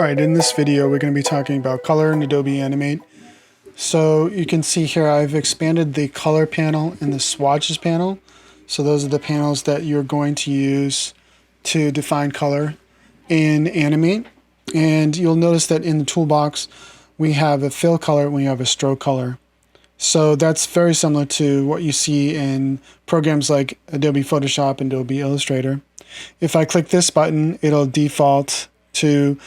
Alright, in this video we're going to be talking about color in Adobe Animate. So you can see here I've expanded the color panel and the swatches panel. So those are the panels that you're going to use to define color in Animate. And you'll notice that in the toolbox we have a fill color and we have a stroke color. So that's very similar to what you see in programs like Adobe Photoshop and Adobe Illustrator. If I click this button, it'll default to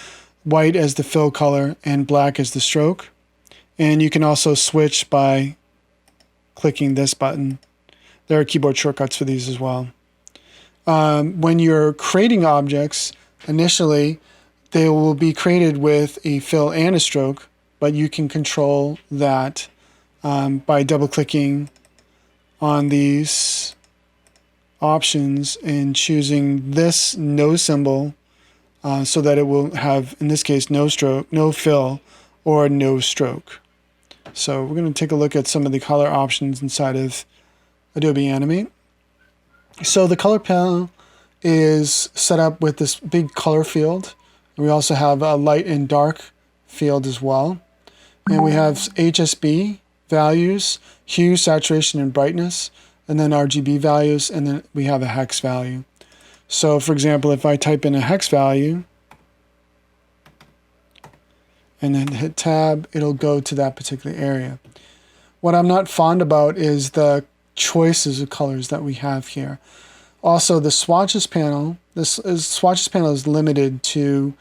white as the fill color and black as the stroke. And you can also switch by clicking this button. There are keyboard shortcuts for these as well. When you're creating objects, initially they will be created with a fill and a stroke, but you can control that by double clicking on these options and choosing this no symbol so that it will have, in this case, no stroke, no fill, or no stroke. So we're going to take a look at some of the color options inside of Adobe Animate. So the color panel is set up with this big color field. We also have a light and dark field as well. And we have HSB values, hue, saturation, and brightness, and then RGB values, and then we have a hex value. So for example, if I type in a hex value and then hit tab, it'll go to that particular area. What I'm not fond about is the choices of colors that we have here. Also, the swatches panel, swatches panel is limited to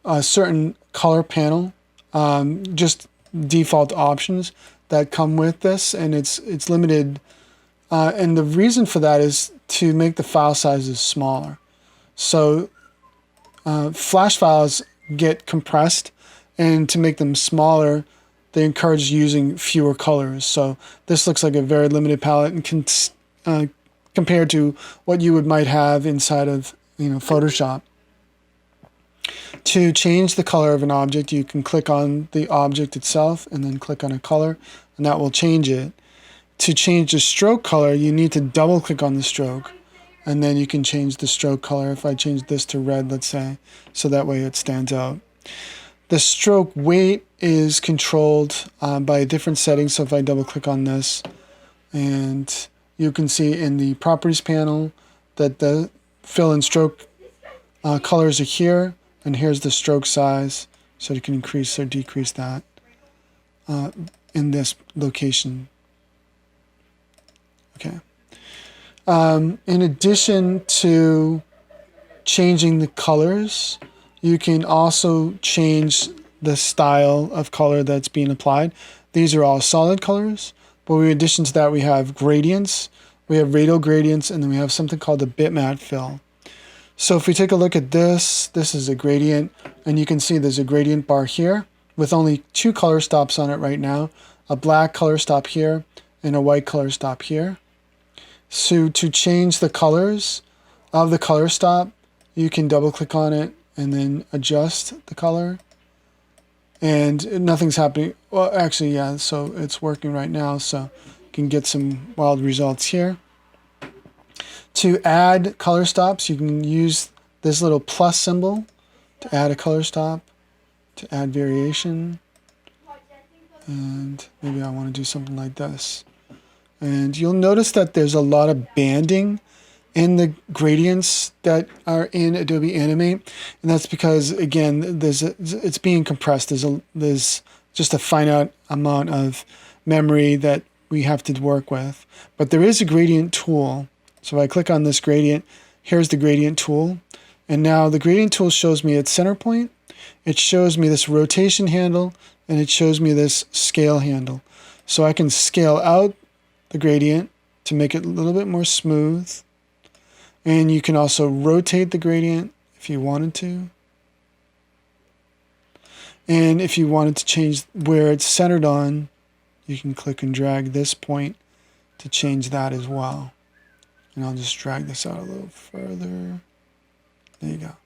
a certain color panel, just default options that come with this, and it's limited. And the reason for that is to make the file sizes smaller. So flash files get compressed, and to make them smaller, they encourage using fewer colors. So this looks like a very limited palette, and compared to what you might have inside of Photoshop. To change the color of an object, you can click on the object itself and then click on a color, and that will change it. To change the stroke color, you need to double click on the stroke, and then you can change the stroke color. If I change this to red, let's say, so that way it stands out. The stroke weight is controlled by a different setting. So if I double click on this, and you can see in the properties panel that the fill and stroke colors are here, and here's the stroke size, so you can increase or decrease that in this location. Okay. In addition to changing the colors, you can also change the style of color that's being applied. These are all solid colors, but in addition to that, we have gradients, we have radial gradients, and then we have something called a bitmap fill. So if we take a look at this, this is a gradient, and you can see there's a gradient bar here with only two color stops on it right now, a black color stop here and a white color stop here. So to change the colors of the color stop, you can double click on it and then adjust the color, and nothing's happening. Well, actually, yeah, so it's working right now, so you can get some wild results here. To add color stops, you can use this little plus symbol to add a color stop, to add variation, and maybe I want to do something like this. And you'll notice that there's a lot of banding in the gradients that are in Adobe Animate, and that's because, again, it's being compressed. There's just a finite amount of memory that we have to work with. But there is a gradient tool. So if I click on this gradient, here's the gradient tool, and now the gradient tool shows me its center point. It shows me this rotation handle, and it shows me this scale handle. So I can scale out the gradient to make it a little bit more smooth, and you can also rotate the gradient if you wanted to, and if you wanted to change where it's centered on, you can click and drag this point to change that as well. And I'll just drag this out a little further. There you go.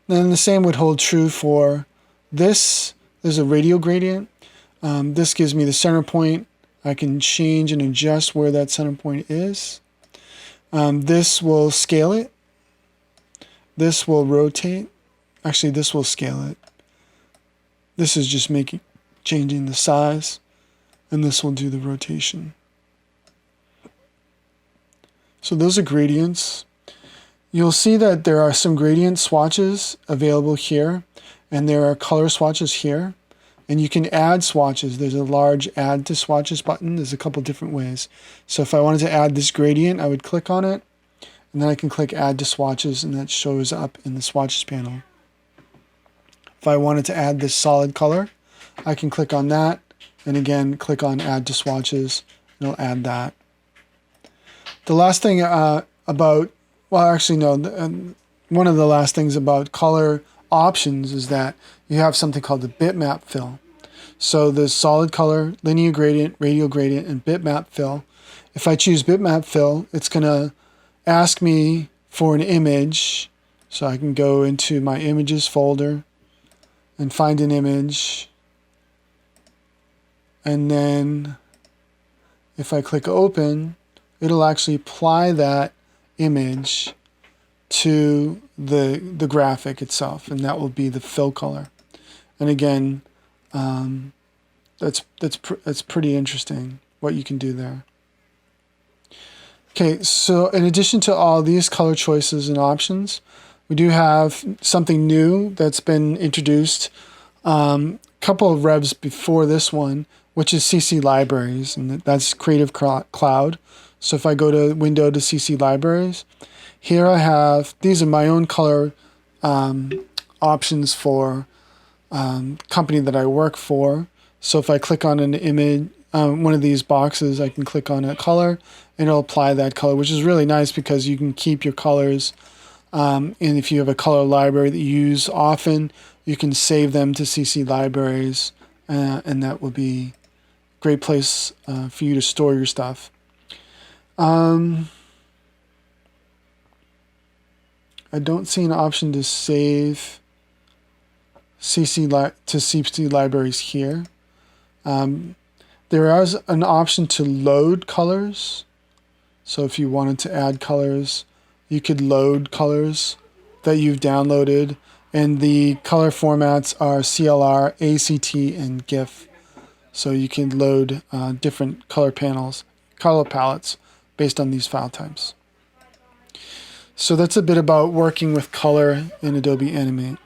Then the same would hold true for this. There's a radial gradient. This gives me the center point. I can change and adjust where that center point is. This will scale it. This will rotate. Actually, this will scale it. This is just changing the size, and this will do the rotation. So those are gradients. You'll see that there are some gradient swatches available here, and there are color swatches here. And you can add swatches. There's a large add to swatches button. There's a couple different ways. So if I wanted to add this gradient, I would click on it, and then I can click add to swatches, and that shows up in the swatches panel. If I wanted to add this solid color, I can click on that, and again click on add to swatches, and it'll add that. The last thing one of the last things about color options is that you have something called the bitmap fill. So there's solid color, linear gradient, radial gradient, and bitmap fill. If I choose bitmap fill, it's going to ask me for an image. So I can go into my images folder and find an image. And then if I click open, it'll actually apply that image to the graphic itself, and that will be the fill color. And again, that's pretty interesting what you can do there. Okay, so in addition to all these color choices and options, we do have something new that's been introduced a couple of revs before this one, which is CC Libraries, and that's Creative Cloud. So if I go to Window to CC Libraries, here I have, these are my own color options for company that I work for. So if I click on an image, one of these boxes, I can click on a color and it'll apply that color, which is really nice because you can keep your colors. And if you have a color library that you use often, you can save them to CC Libraries, and that will be a great place for you to store your stuff. I don't see an option to save CC Libraries here. There is an option to load colors. So if you wanted to add colors, you could load colors that you've downloaded. And the color formats are CLR, ACT, and GIF. So you can load different color palettes based on these file types. So that's a bit about working with color in Adobe Animate.